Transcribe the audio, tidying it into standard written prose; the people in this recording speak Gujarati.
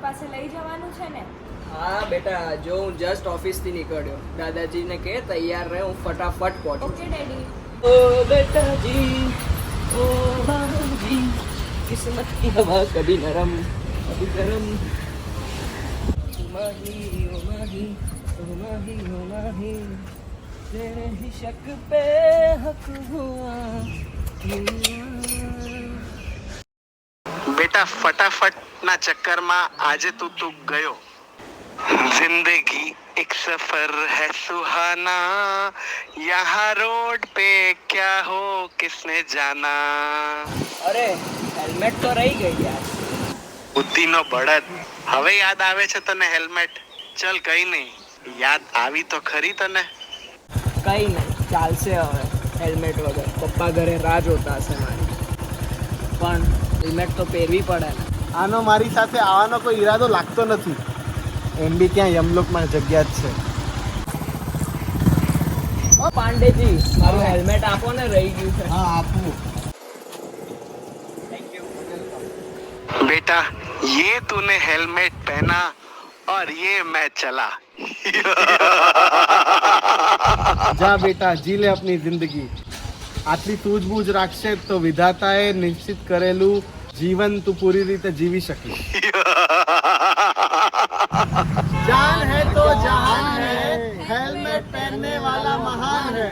પાસે લઈ જવાનું છે ને? હા બેટા, જો હું જસ્ટ ઓફિસથી નીકળ્યો. દાદાજીને કે તૈયાર રહે, હું ફટાફટ પહોંચું. Okay daddy. ઓ બેટાજી, ઓ બાજી, કિસ્મત की हवा कभी नरम कभी गरम. ओ माही ओ माही ओ माही ओ माही, तेरे ही शक पे हक हुआ. बेटा फटाफट ना चक्कर में आज तू गयो. जिंदगी एक सफर है सुहाना, यहाँ रोड पे क्या हो किसने जाना. અરે હેલ્મેટ તો રહી ગઈ યાર. બુદ્ધિ નો બળદ, હવે યાદ આવે છે તને હેલ્મેટ? ચલ કઈ નહીં, યાદ આવી તો ખરી તને. કઈ નહીં, ચાલશે હવે હેલ્મેટ વગર. પપ્પા ઘરે રાહ જોતા હશે મારી. પણ હેલ્મેટ તો પહેરવી પડે ને. આનો મારી સાથે આવવાનો કોઈ ઈરાદો લાગતો નથી. એમ બી ક્યાં યમલોકમાં જગ્યા જ છે. ઓ પાંડેજી, મારું હેલ્મેટ આપો ને, રહી ગયું છે. હા આપું. Thank you. बेटा ये तूने हेलमेट पहना और ये मैं चला. જા બેટા, જી લે આપની જિંદગી. આટલી સૂઝબૂઝ રાખશે તો વિધાતાએ નિશ્ચિત કરેલું જીવન તું પૂરી રીતે જીવી શકીશ. જાન હૈ તો જહાન હૈ, हेलमेट पहनने वाला महान है.